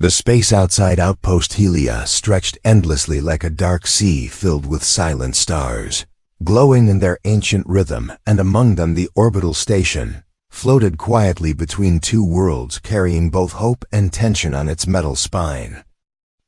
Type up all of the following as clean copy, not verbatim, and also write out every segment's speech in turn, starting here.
The space outside Outpost Helia stretched endlessly like a dark sea filled with silent stars, glowing in their ancient rhythm, and among them the orbital station floated quietly between two worlds, carrying both hope and tension on its metal spine.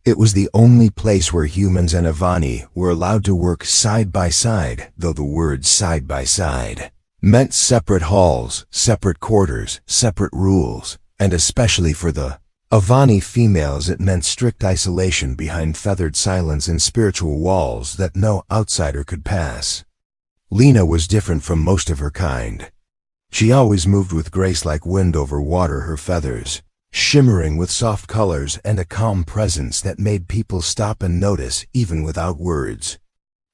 It was the only place where humans and Avani were allowed to work side by side, though the word side by side meant separate halls, separate quarters, separate rules, and especially for the Avani females it meant strict isolation behind feathered silence and spiritual walls that no outsider could pass. Lena was different from most of her kind. She always moved with grace like wind over water, her feathers shimmering with soft colors and a calm presence that made people stop and notice even without words.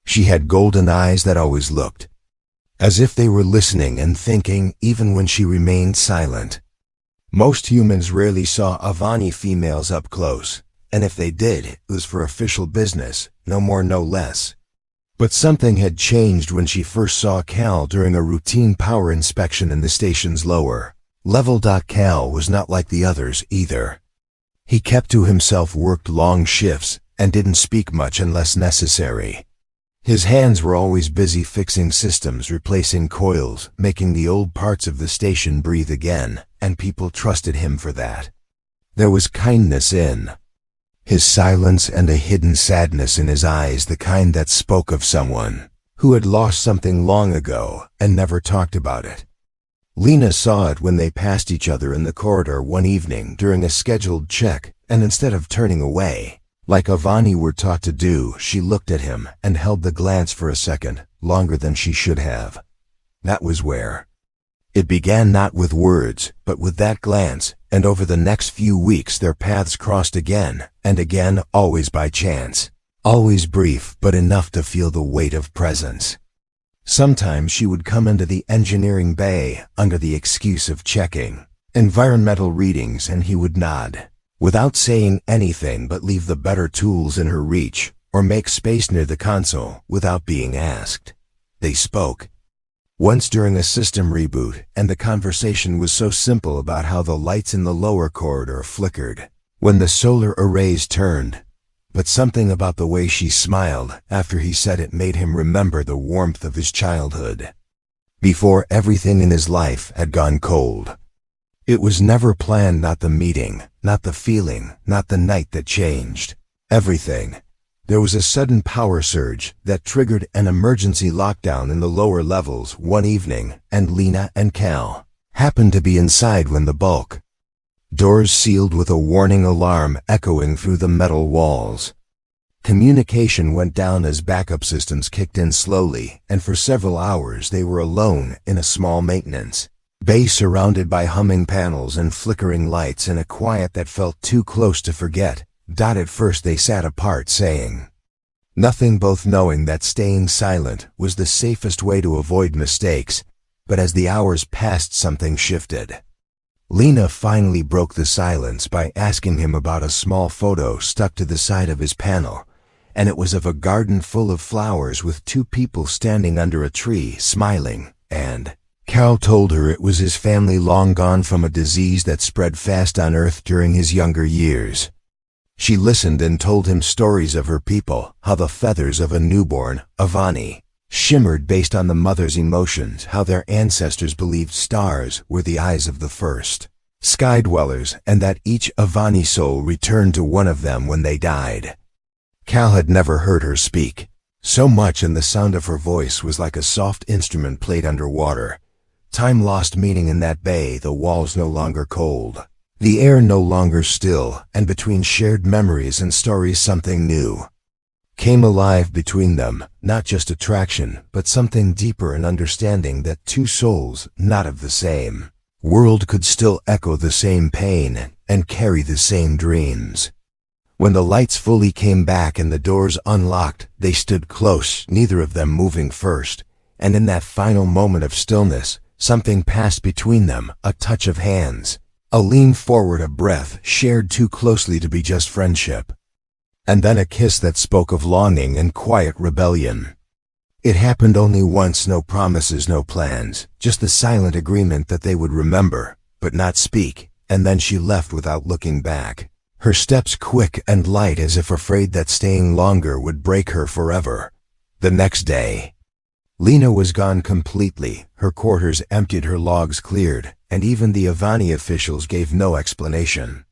She had golden eyes that always looked as if they were listening and thinking even when she remained silent. Most humans rarely saw Avani females up close, and if they did, it was for official business, no more no less. But something had changed when she first saw Cal during a routine power inspection in the station's lower level. Cal was not like the others either. He kept to himself, worked long shifts, and didn't speak much unless necessary. His hands were always busy fixing systems, replacing coils, making the old parts of the station breathe again, and people trusted him for that. There was kindness in his silence and a hidden sadness in his eyes, the kind that spoke of someone who had lost something long ago and never talked about it. Lena saw it when they passed each other in the corridor one evening during a scheduled check, and instead of turning away, like Avani were taught to do, she looked at him and held the glance for a second, longer than she should have. That was where it began, not with words, but with that glance, and over the next few weeks their paths crossed again and again, always by chance, always brief but enough to feel the weight of presence. Sometimes she would come into the engineering bay under the excuse of checking environmental readings, and he would nod, without saying anything, but leave the better tools in her reach, or make space near the console without being asked. They spoke once during a system reboot, and the conversation was so simple about how the lights in the lower corridor flickered when the solar arrays turned. But something about the way she smiled after he said it made him remember the warmth of his childhood, before everything in his life had gone cold. It was never planned, not the meeting, not the feeling, not the night that changed everything. There was a sudden power surge that triggered an emergency lockdown in the lower levels one evening, and Lena and Cal happened to be inside when the bulk doors sealed with a warning alarm echoing through the metal walls. Communication went down as backup systems kicked in slowly, and for several hours they were alone in a small maintenance bay surrounded by humming panels and flickering lights in a quiet that felt too close to forget. At first they sat apart, saying nothing, both knowing that staying silent was the safest way to avoid mistakes, but as the hours passed something shifted. Lena finally broke the silence by asking him about a small photo stuck to the side of his panel, and it was of a garden full of flowers with two people standing under a tree, smiling, and Cal told her it was his family, long gone from a disease that spread fast on Earth during his younger years. She listened and told him stories of her people, how the feathers of a newborn, Avani, shimmered based on the mother's emotions, how their ancestors believed stars were the eyes of the first sky dwellers, and that each Avani soul returned to one of them when they died. Cal had never heard her speak so much, and the sound of her voice was like a soft instrument played underwater. Time lost meaning in that bay, the walls no longer cold, the air no longer still, and between shared memories and stories something new came alive between them, not just attraction, but something deeper, an understanding that two souls, not of the same world, could still echo the same pain and carry the same dreams. When the lights fully came back and the doors unlocked, they stood close, neither of them moving first, and in that final moment of stillness, something passed between them, a touch of hands, a lean forward, a breath shared too closely to be just friendship, and then a kiss that spoke of longing and quiet rebellion. It happened only once, no promises, no plans, just the silent agreement that they would remember, but not speak, and then she left without looking back. her steps quick and light as if afraid that staying longer would break her forever. The next day, Lena was gone completely, her quarters emptied, her logs cleared, and even the Avani officials gave no explanation.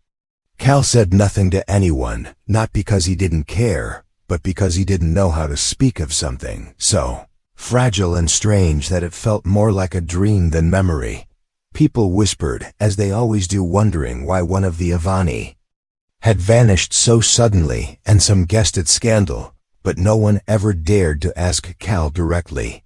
Cal said nothing to anyone, not because he didn't care, but because he didn't know how to speak of something so fragile and strange that it felt more like a dream than memory. People whispered, as they always do, wondering why one of the Avani had vanished so suddenly, and some guessed at scandal, but no one ever dared to ask Cal directly.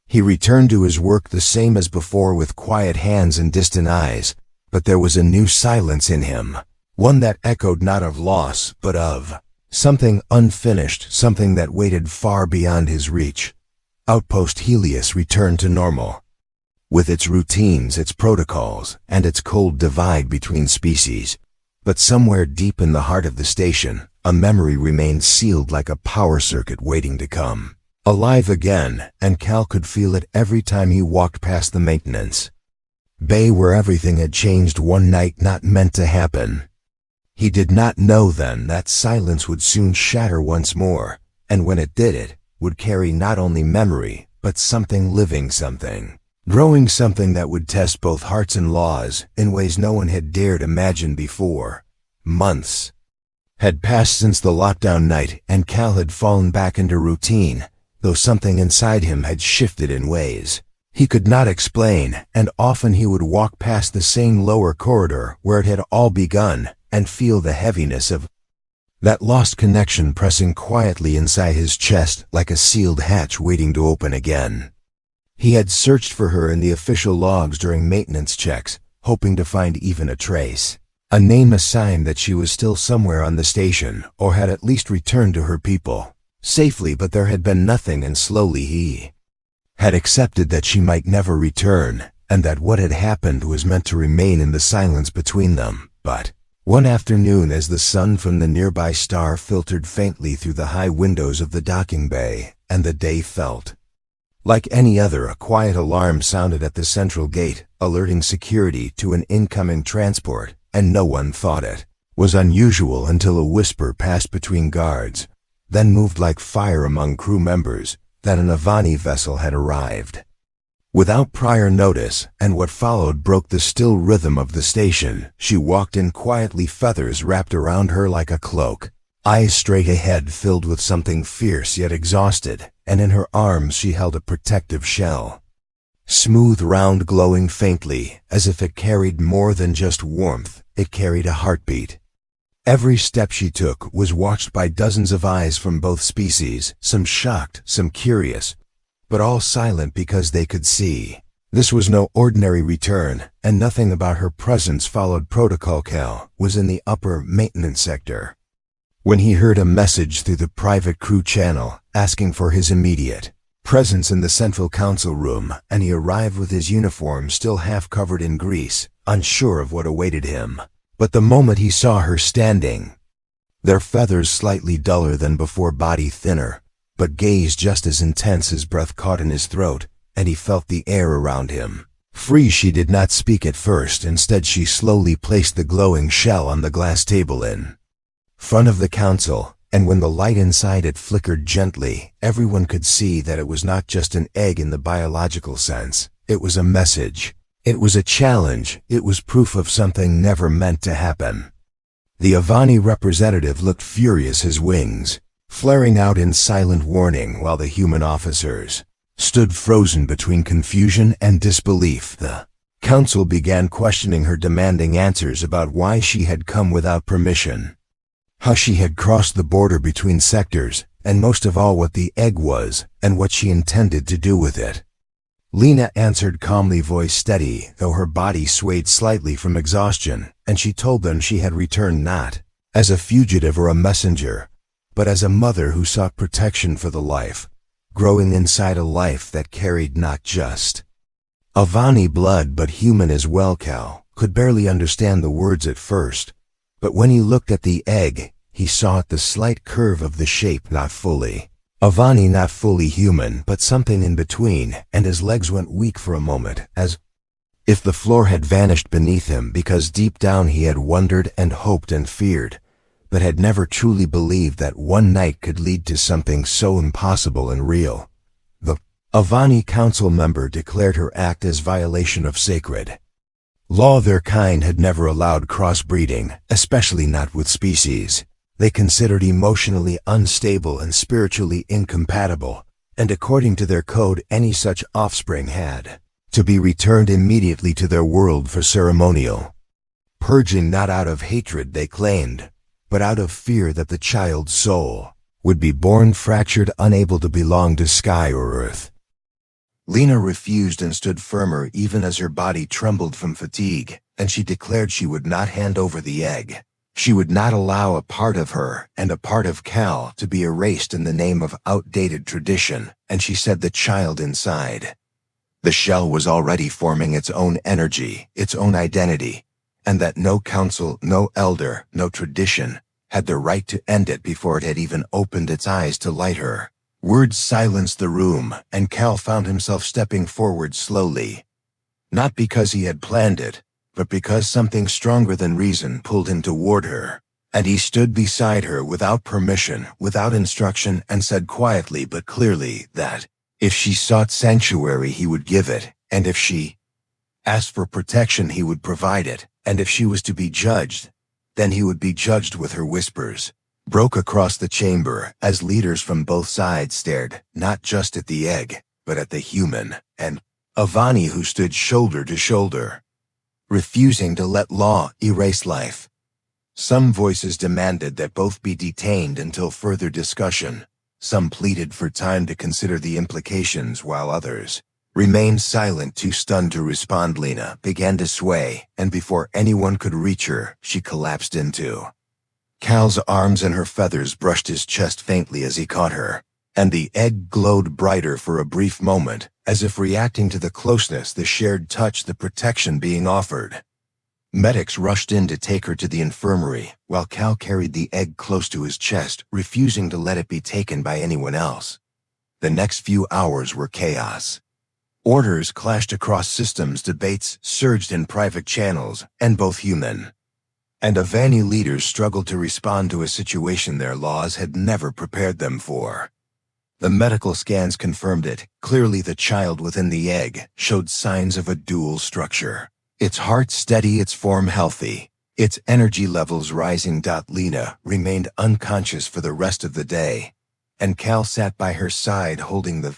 He returned to his work the same as before, with quiet hands and distant eyes, but there was a new silence in him, one that echoed not of loss, but of something unfinished, something that waited far beyond his reach. Outpost Helios returned to normal, with its routines, its protocols, and its cold divide between species. But somewhere deep in the heart of the station, a memory remained sealed like a power circuit waiting to come alive again, and Cal could feel it every time he walked past the maintenance bay where everything had changed one night, not meant to happen. He did not know then that silence would soon shatter once more, and when it did, it would carry not only memory, but something living, something growing, something that would test both hearts and laws in ways no one had dared imagine before. Months had passed since the lockdown night, and Cal had fallen back into routine, though something inside him had shifted in ways he could not explain, and often he would walk past the same lower corridor where it had all begun and feel the heaviness of that lost connection pressing quietly inside his chest like a sealed hatch waiting to open again. He had searched for her in the official logs during maintenance checks, hoping to find even a trace, a name, a sign that she was still somewhere on the station, or had at least returned to her people safely, but there had been nothing, and slowly he had accepted that she might never return, and that what had happened was meant to remain in the silence between them. But one afternoon, as the sun from the nearby star filtered faintly through the high windows of the docking bay, and the day felt like any other, a quiet alarm sounded at the central gate, alerting security to an incoming transport, and no one thought it was unusual until a whisper passed between guards, then moved like fire among crew members, that an Avani vessel had arrived. Without prior notice, and what followed broke the still rhythm of the station, she walked in quietly, feathers wrapped around her like a cloak, eyes straight ahead filled with something fierce yet exhausted, and in her arms she held a protective shell. Smooth, round, glowing faintly, as if it carried more than just warmth, it carried a heartbeat. Every step she took was watched by dozens of eyes from both species, some shocked, some curious, but all silent because they could see this was no ordinary return, and nothing about her presence followed protocol. Cal was in the upper maintenance sector when he heard a message through the private crew channel asking for his immediate presence in the central council room, and he arrived with his uniform still half covered in grease, unsure of what awaited him. But the moment he saw her standing, their feathers slightly duller than before, body thinner, but gaze just as intense, his breath caught in his throat, and he felt the air around him free. She did not speak at first. Instead, she slowly placed the glowing shell on the glass table in front of the council, and when the light inside it flickered gently, everyone could see that it was not just an egg in the biological sense. It was a message. It was a challenge. It was proof of something never meant to happen. The Avani representative looked furious, his wings flaring out in silent warning, while the human officers stood frozen between confusion and disbelief. The council began questioning her, demanding answers about why she had come without permission, how she had crossed the border between sectors, and most of all what the egg was, and what she intended to do with it. Lena answered calmly, voice steady, though her body swayed slightly from exhaustion, and she told them she had returned not as a fugitive or a messenger, but as a mother who sought protection for the life growing inside a life that carried not just Avani blood but human as well. Cal could barely understand the words at first, but when he looked at the egg, he saw the slight curve of the shape, not fully Avani, not fully human, but something in between, and his legs went weak for a moment, as if the floor had vanished beneath him, because deep down he had wondered and hoped and feared but had never truly believed that one night could lead to something so impossible and real. The Avani council member declared her act as violation of sacred law. Their kind had never allowed crossbreeding, especially not with species they considered emotionally unstable and spiritually incompatible, and according to their code, any such offspring had to be returned immediately to their world for ceremonial purging, not out of hatred, they claimed, but out of fear that the child's soul would be born fractured, unable to belong to sky or earth. Lena refused and stood firmer even as her body trembled from fatigue, and she declared she would not hand over the egg. She would not allow a part of her and a part of Cal to be erased in the name of outdated tradition, and she said the child inside the shell was already forming its own energy, its own identity, and that no council, no elder, no tradition had the right to end it before it had even opened its eyes to light her. Words silenced the room, and Cal found himself stepping forward slowly. Not because he had planned it, but because something stronger than reason pulled him toward her. And he stood beside her without permission, without instruction, and said quietly but clearly that if she sought sanctuary, he would give it, and if she asked for protection, he would provide it, and if she was to be judged, then he would be judged with her. Whispers broke across the chamber as leaders from both sides stared, not just at the egg, but at the human, and Avani, who stood shoulder to shoulder, refusing to let law erase life. Some voices demanded that both be detained until further discussion. Some pleaded for time to consider the implications, while others remained silent, too stunned to respond. Lena began to sway, and before anyone could reach her, she collapsed into Cal's arms, and her feathers brushed his chest faintly as he caught her, and the egg glowed brighter for a brief moment, as if reacting to the closeness, the shared touch, the protection being offered. Medics rushed in to take her to the infirmary, while Cal carried the egg close to his chest, refusing to let it be taken by anyone else. The next few hours were chaos. Orders clashed across systems, debates surged in private channels, and both human and Avani leaders struggled to respond to a situation their laws had never prepared them for. The medical scans confirmed it. Clearly, the child within the egg showed signs of a dual structure. Its heart steady, its form healthy, its energy levels rising. Lena remained unconscious for the rest of the day, and Cal sat by her side holding the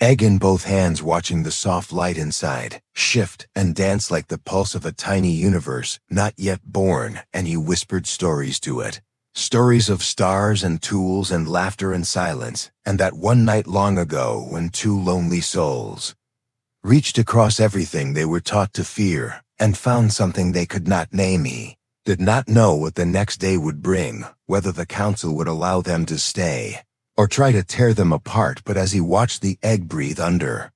egg in both hands, watching the soft light inside shift and dance like the pulse of a tiny universe not yet born, and he whispered stories to it. Stories of stars and tools and laughter and silence, and that one night long ago when two lonely souls reached across everything they were taught to fear and found something they could not name. He did not know what the next day would bring, whether the council would allow them to stay or try to tear them apart, but as he watched the egg breathe under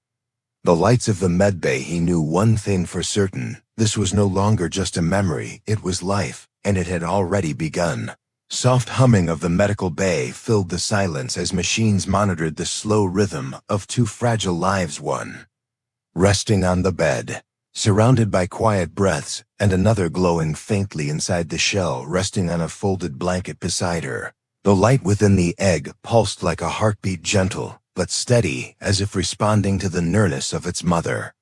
the lights of the medbay, he knew one thing for certain: this was no longer just a memory, it was life, and it had already begun. Soft humming of the medical bay filled the silence as machines monitored the slow rhythm of two fragile lives, one resting on the bed, surrounded by quiet breaths, and another glowing faintly inside the shell, resting on a folded blanket beside her. The light within the egg pulsed like a heartbeat, gentle but steady, as if responding to the nearness of its mother.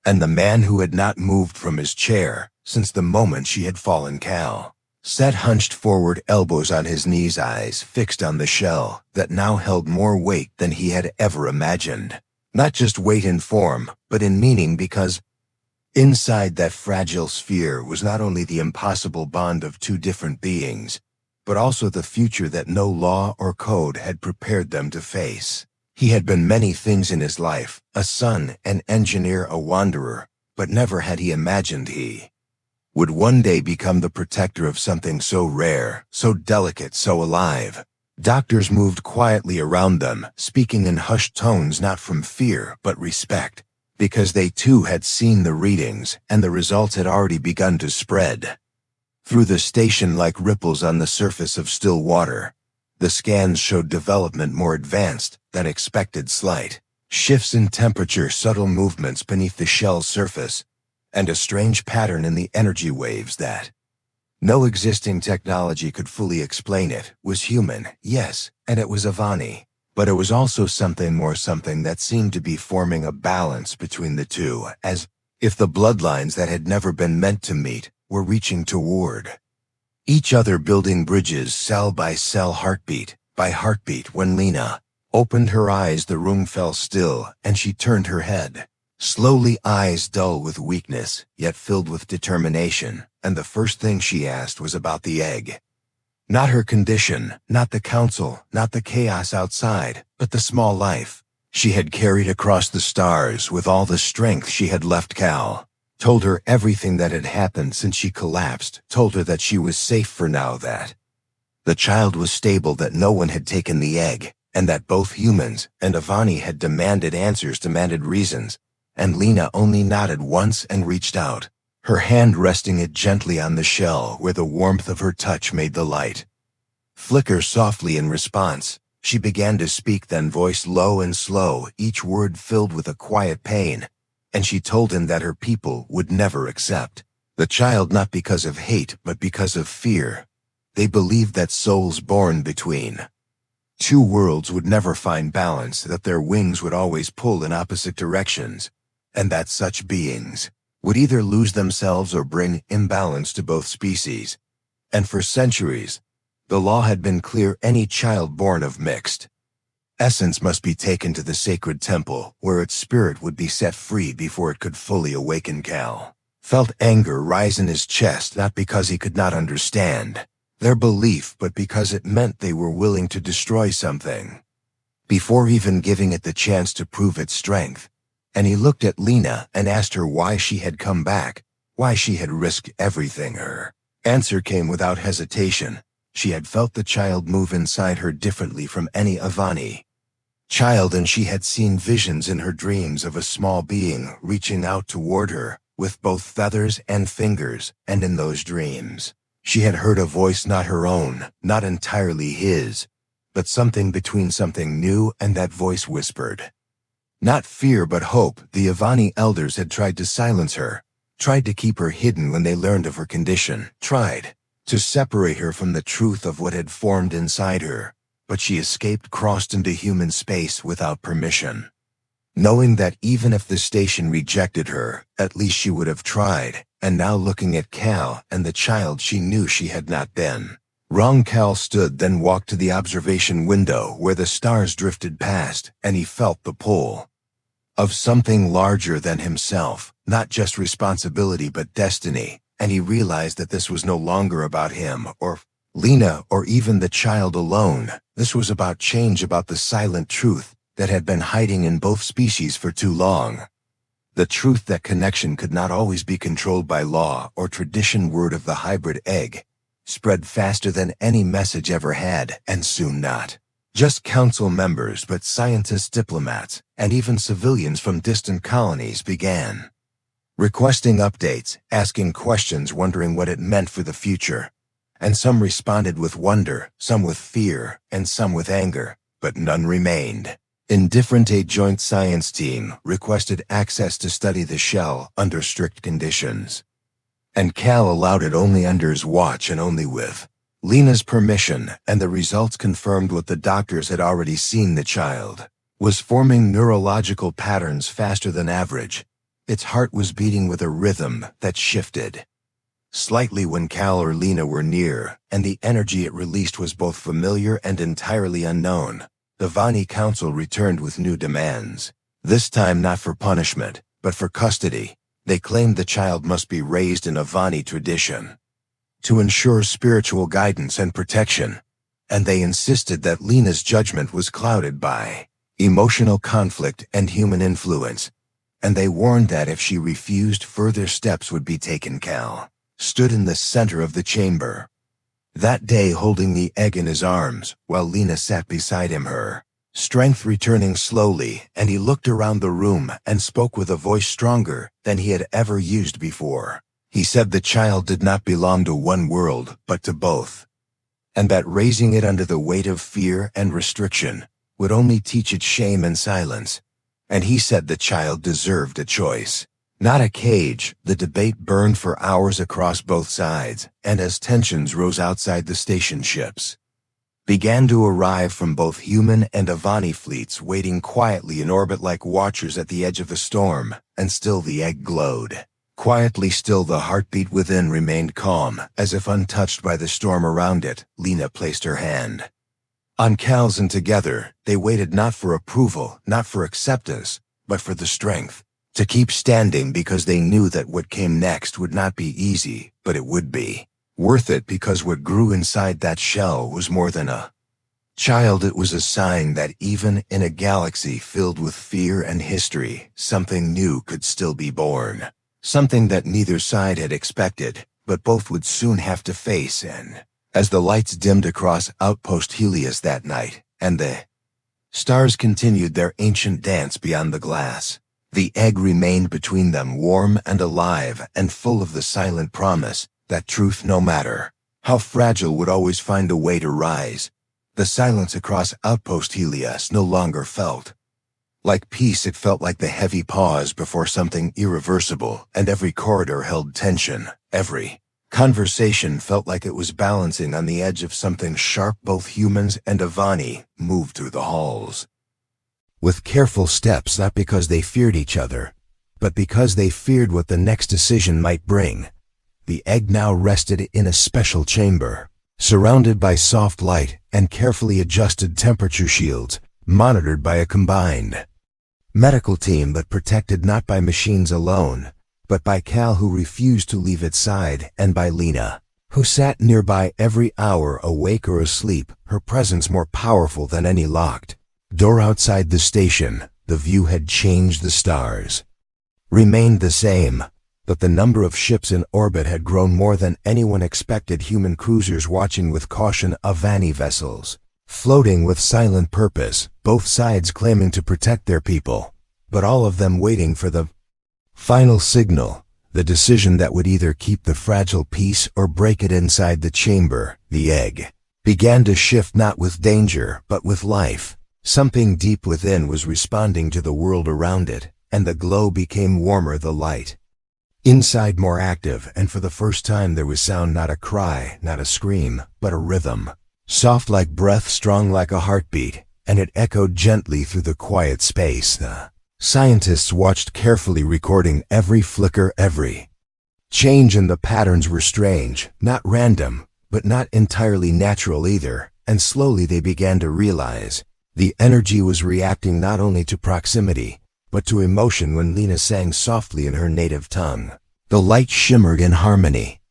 And the man, who had not moved from his chair since the moment she had fallen, Cal, sat hunched forward, elbows on his knees, eyes fixed on the shell that now held more weight than he had ever imagined. Not just weight in form, but in meaning, because inside that fragile sphere was not only the impossible bond of two different beings, but also the future that no law or code had prepared them to face. He had been many things in his life: a son, an engineer, a wanderer, but never had he imagined he would one day become the protector of something so rare, so delicate, so alive. Doctors moved quietly around them, speaking in hushed tones, not from fear but respect, because they too had seen the readings, and the results had already begun to spread through the station like ripples on the surface of still water. The scans showed development more advanced than expected: slight shifts in temperature, subtle movements beneath the shell's surface, and a strange pattern in the energy waves that No existing technology could fully explain it. Was human, yes, and it was Avani. But it was also something more, something that seemed to be forming a balance between the two, as if the bloodlines that had never been meant to meet were reaching toward each other, building bridges cell by cell, heartbeat by heartbeat. When Lena opened her eyes, the room fell still, and she turned her head. Slowly, eyes dull with weakness, yet filled with determination, and the first thing she asked was about the egg. Not her condition, not the council, not the chaos outside, but the small life she had carried across the stars with all the strength she had left. Cal told her everything that had happened since she collapsed, told her that she was safe for now, that the child was stable, that no one had taken the egg, and that both humans and Avani had demanded answers, demanded reasons. And Lena only nodded once and reached out, her hand resting it gently on the shell where the warmth of her touch made the light flicker softly. In response, she began to speak, then voice low and slow, each word filled with a quiet pain, and she told him that her people would never accept the child, not because of hate, but because of fear. They believed that souls born between two worlds would never find balance, that their wings would always pull in opposite directions, and that such beings would either lose themselves or bring imbalance to both species. And for centuries, the law had been clear: any child born of mixed essence must be taken to the sacred temple, where its spirit would be set free before it could fully awaken. Cal felt anger rise in his chest, not because he could not understand their belief, but because it meant they were willing to destroy something before even giving it the chance to prove its strength. And he looked at Lena and asked her why she had come back, why she had risked everything. Her answer came without hesitation. She had felt the child move inside her differently from any Avani child, and she had seen visions in her dreams of a small being reaching out toward her with both feathers and fingers, and in those dreams, she had heard a voice, not her own, not entirely his, but something between, something new, and that voice whispered not fear but hope. The Avani elders had tried to silence her, tried to keep her hidden when they learned of her condition, tried to separate her from the truth of what had formed inside her, but she escaped, crossed into human space without permission, knowing that even if the station rejected her, at least she would have tried. And now, looking at Cal and the child, she knew she had not been wrong. Cal stood, then walked to the observation window where the stars drifted past, and he felt the pull of something larger than himself, not just responsibility but destiny, and he realized that this was no longer about him or Lena or even the child alone. This was about change, about the silent truth that had been hiding in both species for too long. The truth that connection could not always be controlled by law or tradition. Word of the hybrid egg spread faster than any message ever had, and soon not just council members but scientists, diplomats, and even civilians from distant colonies began requesting updates, asking questions, wondering what it meant for the future. And some responded with wonder, some with fear, and some with anger, but none remained indifferent. A joint science team requested access to study the shell under strict conditions, and Cal allowed it only under his watch and only with Lena's permission, and the results confirmed what the doctors had already seen. The child was forming neurological patterns faster than average. Its heart was beating with a rhythm that shifted slightly when Cal or Lena were near, and the energy it released was both familiar and entirely unknown. The Vani Council returned with new demands, this time not for punishment, but for custody. They claimed the child must be raised in a Vani tradition to ensure spiritual guidance and protection, and they insisted that Lena's judgment was clouded by emotional conflict and human influence, and they warned that if she refused, further steps would be taken. Cal stood in the center of the chamber that day, holding the egg in his arms, while Lena sat beside him, her strength returning slowly, and he looked around the room and spoke with a voice stronger than he had ever used before. He said the child did not belong to one world, but to both, and that raising it under the weight of fear and restriction would only teach it shame and silence. And he said the child deserved a choice, Not a cage. The debate burned for hours across both sides, and as tensions rose outside the station, ships began to arrive from both human and Avani fleets, waiting quietly in orbit like watchers at the edge of a storm, and still the egg glowed. Quietly still, the heartbeat within remained calm, as if untouched by the storm around it. Lena placed her hand on Cal's, and together they waited, not for approval, not for acceptance, but for the strength to keep standing, because they knew that what came next would not be easy, but it would be worth it, because what grew inside that shell was more than a child. It was a sign that even in a galaxy filled with fear and history, something new could still be born. Something that neither side had expected, but both would soon have to face. And as the lights dimmed across Outpost Helios that night, and the stars continued their ancient dance beyond the glass, the egg remained between them, warm and alive, and full of the silent promise that truth, no matter how fragile, would always find a way to rise. The silence across Outpost Helios no longer felt like peace. It felt like the heavy pause before something irreversible, and every corridor held tension. Every conversation felt like it was balancing on the edge of something sharp. Both humans and Avani moved through the halls with careful steps, not because they feared each other, but because they feared what the next decision might bring. The egg now rested in a special chamber, surrounded by soft light and carefully adjusted temperature shields, monitored by a combined medical team, but protected not by machines alone, but by Cal, who refused to leave its side, and by Lena, who sat nearby every hour, awake or asleep, her presence more powerful than any locked door outside the station. The view had changed. The stars remained the same, but the number of ships in orbit had grown more than anyone expected. Human cruisers watching with caution, Avani vessels floating with silent purpose, both sides claiming to protect their people, but all of them waiting for the final signal, the decision that would either keep the fragile peace or break it. Inside the chamber, the egg began to shift, not with danger, but with life. Something deep within was responding to the world around it, and the glow became warmer, the light inside more active, and for the first time there was sound, not a cry, not a scream, but a rhythm. Soft like breath, strong like a heartbeat, and it echoed gently through the quiet space. The scientists watched carefully, recording every flicker, every change, and the patterns were strange, not random, but not entirely natural either, and slowly they began to realize the energy was reacting not only to proximity, but to emotion. When Lena sang softly in her native tongue, the light shimmered in harmony.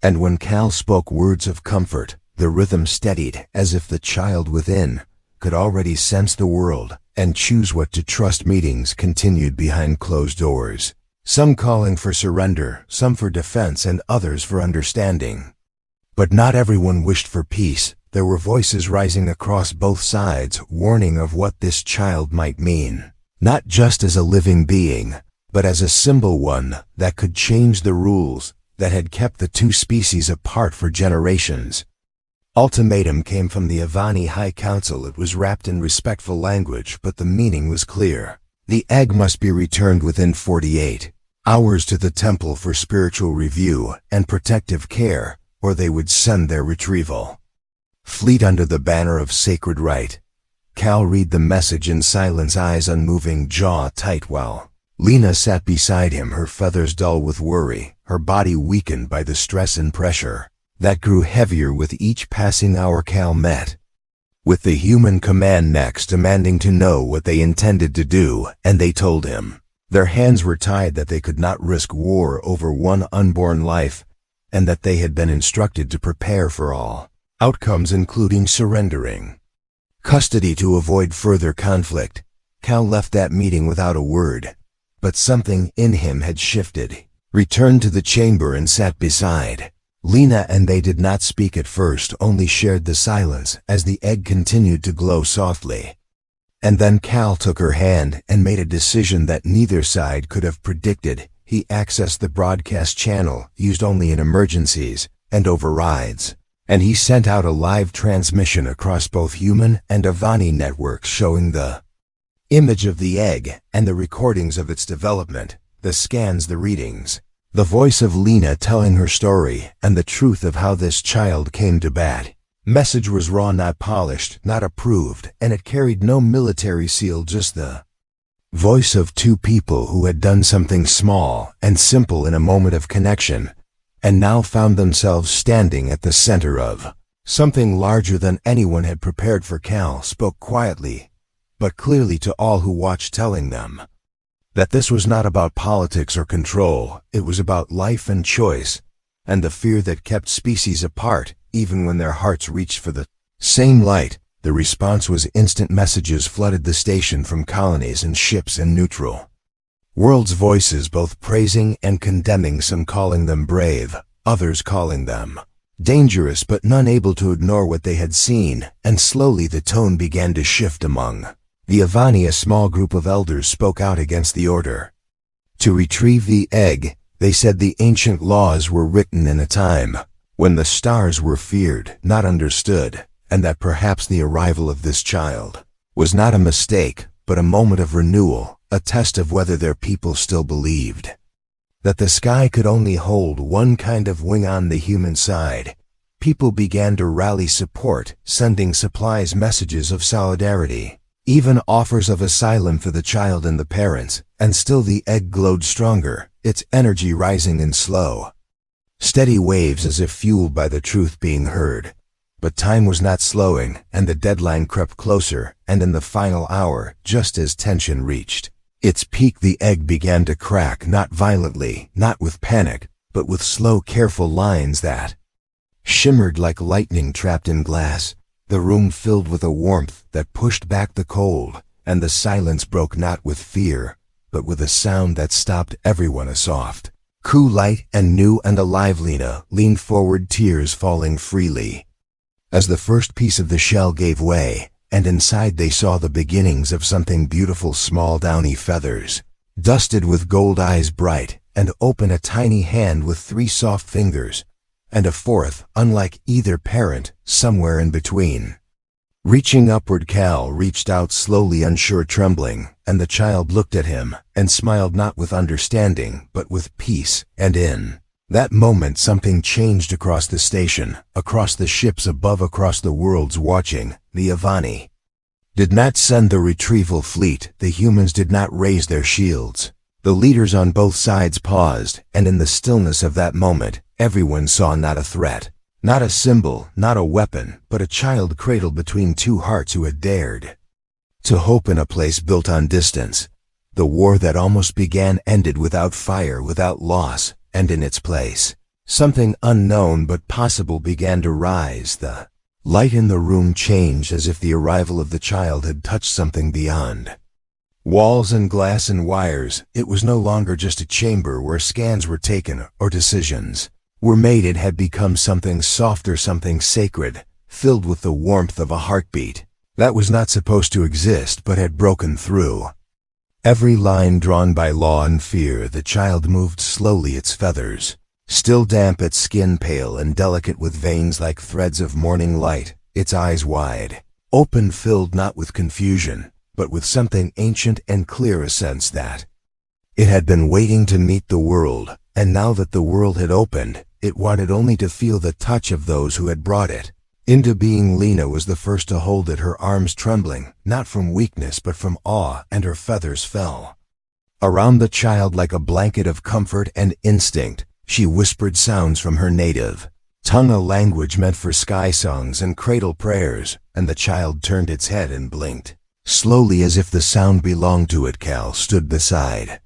And when Cal spoke words of comfort, the rhythm steadied, as if the child within could already sense the world and choose what to trust. Meetings continued behind closed doors, some calling for surrender, some for defense, and others for understanding. But not everyone wished for peace. There were voices rising across both sides, warning of what this child might mean, not just as a living being, but as a symbol, one that could change the rules that had kept the two species apart for generations. Ultimatum came from the Avani High Council. It was wrapped in respectful language, but the meaning was clear. The egg must be returned within 48 hours to the temple for spiritual review and protective care, or they would send their retrieval fleet under the banner of sacred right. Cal read the message in silence, eyes unmoving, jaw tight, while Lena sat beside him, her feathers dull with worry, her body weakened by the stress and pressure that grew heavier with each passing hour. Cal met with the human command next, demanding to know what they intended to do, and they told him their hands were tied, that they could not risk war over one unborn life, and that they had been instructed to prepare for all outcomes, including surrendering custody to avoid further conflict. Cal left that meeting without a word, but something in him had shifted. Returned to the chamber and sat beside Lena, and they did not speak at first, only shared the silence as the egg continued to glow softly. And then Cal took her hand and made a decision that neither side could have predicted. He accessed the broadcast channel, used only in emergencies and overrides, and he sent out a live transmission across both human and Avani networks, showing the image of the egg and the recordings of its development. the scans, the readings. The voice of Lena telling her story, and the truth of how this child came to bat. Message was raw, not polished, not approved, and it carried no military seal, just the voice of two people who had done something small and simple in a moment of connection, and now found themselves standing at the center of something larger than anyone had prepared for. Cal spoke quietly, but clearly to all who watched, telling them that this was not about politics or control. It was about life and choice, and the fear that kept species apart, even when their hearts reached for the same light. The response was instant. Messages flooded the station from colonies and ships in neutral worlds, voices both praising and condemning, some calling them brave, others calling them dangerous, but none able to ignore what they had seen. And slowly the tone began to shift among the Avani. A small group of elders spoke out against the order to retrieve the egg. They said the ancient laws were written in a time when the stars were feared, not understood, and that perhaps the arrival of this child was not a mistake, but a moment of renewal, a test of whether their people still believed that the sky could only hold one kind of wing. On the human side, people began to rally support, sending supplies, messages of solidarity, even offers of asylum for the child and the parents. And still the egg glowed stronger, its energy rising in slow, steady waves, as if fueled by the truth being heard. But time was not slowing, and the deadline crept closer, and in the final hour, just as tension reached its peak, the egg began to crack, not violently, not with panic, but with slow, careful lines that shimmered like lightning trapped in glass. The room filled with a warmth that pushed back the cold, and the silence broke not with fear, but with a sound that stopped everyone. A soft, cool light, and new and alive. Lena leaned forward, tears falling freely as the first piece of the shell gave way, and inside they saw the beginnings of something beautiful. Small downy feathers, dusted with gold, eyes bright and open, a tiny hand with 3 soft fingers, and a fourth, unlike either parent, somewhere in between. Reaching upward, Cal reached out slowly, unsure, trembling, and the child looked at him and smiled, not with understanding, but with peace. And in that moment something changed across the station, across the ships above, across the worlds watching. The Avani did not send the retrieval fleet. The humans did not raise their shields. The leaders on both sides paused, and in the stillness of that moment, everyone saw not a threat, not a symbol, not a weapon, but a child cradled between 2 hearts who had dared to hope in a place built on distance. The war that almost began ended without fire, without loss, and in its place, something unknown but possible began to rise. The light in the room changed, as if the arrival of the child had touched something beyond walls and glass and wires. It was no longer just a chamber where scans were taken or decisions were made. It had become something softer, something sacred, filled with the warmth of a heartbeat that was not supposed to exist but had broken through every line drawn by law and fear. The child moved slowly, its feathers still damp, its skin pale and delicate with veins like threads of morning light, its eyes wide open, filled not with confusion, but with something ancient and clear, a sense that it had been waiting to meet the world, and now that the world had opened, it wanted only to feel the touch of those who had brought it into being. Lena was the first to hold it, her arms trembling, not from weakness but from awe, and her feathers fell around the child like a blanket of comfort and instinct. She whispered sounds from her native tongue, a language meant for sky songs and cradle prayers, and the child turned its head and blinked slowly, as if the sound belonged to it. Cal stood beside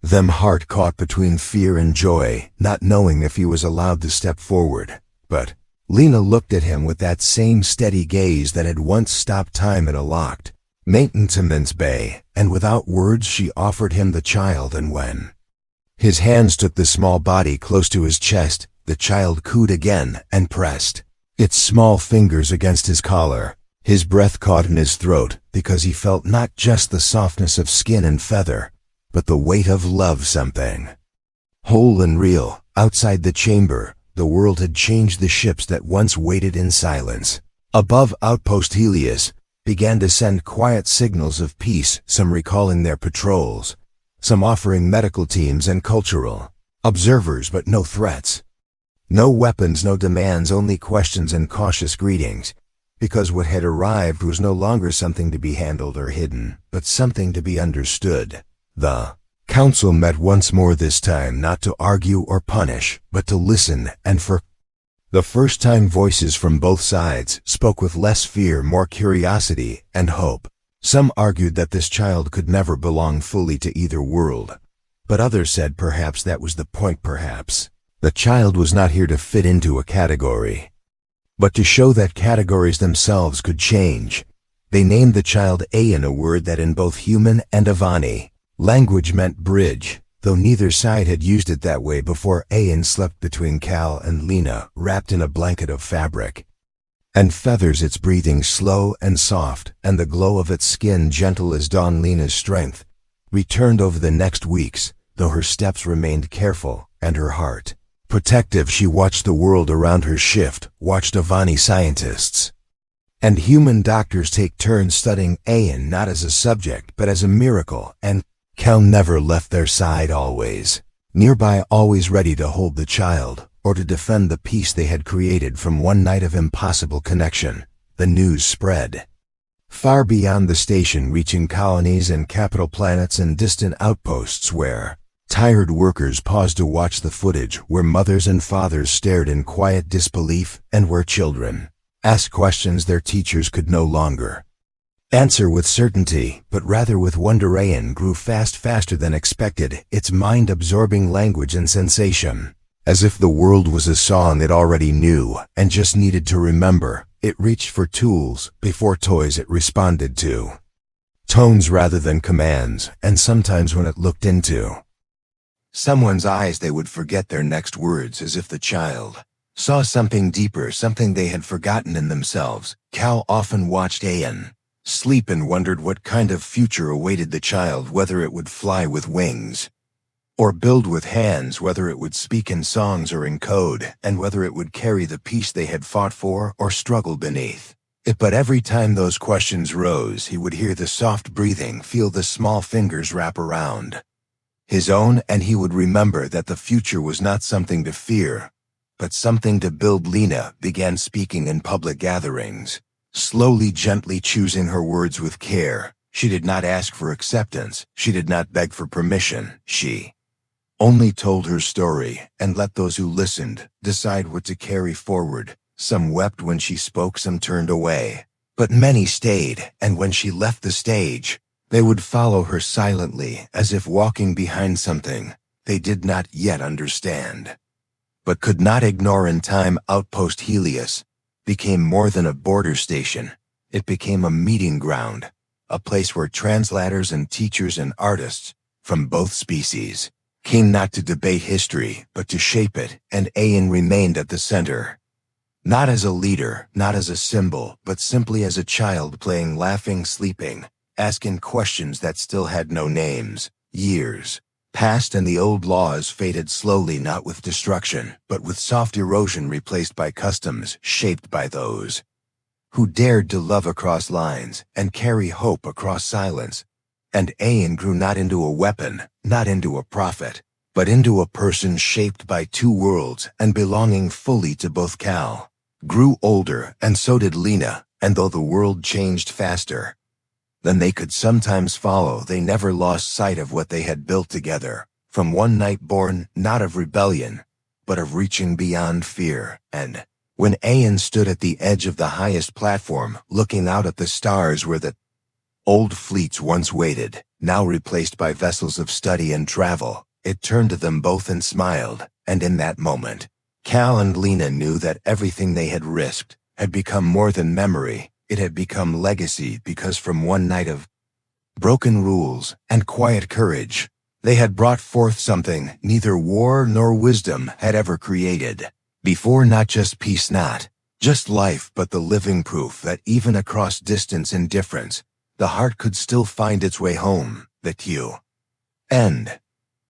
them, heart caught between fear and joy, not knowing if he was allowed to step forward. But Lena looked at him with that same steady gaze that had once stopped time in a locked maintenance bay, and without words she offered him the child. And when his hands took the small body close to his chest, the child cooed again and pressed its small fingers against his collar. His breath caught in his throat, because he felt not just the softness of skin and feather, but the weight of love, something whole and real. Outside the chamber, the world had changed. The ships that once waited in silence above Outpost Helios began to send quiet signals of peace, some recalling their patrols, some offering medical teams and cultural observers but no threats. No weapons, no demands, only questions and cautious greetings, because what had arrived was no longer something to be handled or hidden, but something to be understood. The council met once more, this time not to argue or punish, but to listen, and for the first time voices from both sides spoke with less fear, more curiosity, and hope. Some argued that this child could never belong fully to either world, but others said perhaps that was the point. Perhaps the child was not here to fit into a category, but to show that categories themselves could change. They named the child Ayan, a word that in both human and Avani language meant bridge, though neither side had used it that way before. Ayan slept between Cal and Lena, wrapped in a blanket of fabric and feathers, its breathing slow and soft, and the glow of its skin gentle as dawn. Lena's strength returned over the next weeks, though her steps remained careful, and her heart protective. She watched the world around her shift, watched Avani scientists and human doctors take turns studying Ayan, not as a subject but as a miracle, and Cal never left their side, always nearby, always ready to hold the child or to defend the peace they had created from one night of impossible connection. The news spread far beyond the station, reaching colonies and capital planets and distant outposts where tired workers paused to watch the footage, where mothers and fathers stared in quiet disbelief, and where children asked questions their teachers could no longer answer with certainty, but rather with wonder. Ayan grew faster than expected, its mind-absorbing language and sensation, as if the world was a song it already knew and just needed to remember. It reached for tools before toys. It responded to tones rather than commands, and sometimes when it looked into someone's eyes, they would forget their next words, as if the child saw something deeper, something they had forgotten in themselves. Cal often watched Ayan sleep and wondered what kind of future awaited the child, whether it would fly with wings or build with hands, whether it would speak in songs or in code, and whether it would carry the peace they had fought for or struggle beneath it. But every time those questions rose, he would hear the soft breathing, feel the small fingers wrap around his own, and he would remember that the future was not something to fear, but something to build. Lena began speaking in public gatherings, slowly, gently, choosing her words with care. She did not ask for acceptance. She did not beg for permission. She only told her story and let those who listened decide what to carry forward. Some wept when she spoke, some turned away, but many stayed, and when she left the stage, they would follow her silently, as if walking behind something they did not yet understand, but could not ignore. In time, Outpost Helios became more than a border station. It became a meeting ground, a place where translators and teachers and artists from both species came not to debate history, but to shape it, and Ayan remained at the center. Not as a leader, not as a symbol, but simply as a child playing, laughing, sleeping, asking questions that still had no names. Years passed and the old laws faded slowly, not with destruction, but with soft erosion, replaced by customs shaped by those who dared to love across lines and carry hope across silence. And Ayan grew not into a weapon, not into a prophet, but into a person shaped by two worlds and belonging fully to both. Cal grew older, and so did Lena, and though the world changed faster than they could sometimes follow, they never lost sight of what they had built together, from one night born not of rebellion, but of reaching beyond fear. And when Ayan stood at the edge of the highest platform, looking out at the stars where the old fleets once waited, now replaced by vessels of study and travel, it turned to them both and smiled, and in that moment, Cal and Lena knew that everything they had risked had become more than memory. It had become legacy, because from one night of broken rules and quiet courage, they had brought forth something neither war nor wisdom had ever created before. Not just peace, not just life, but the living proof that even across distance and difference, the heart could still find its way home. The Q. End.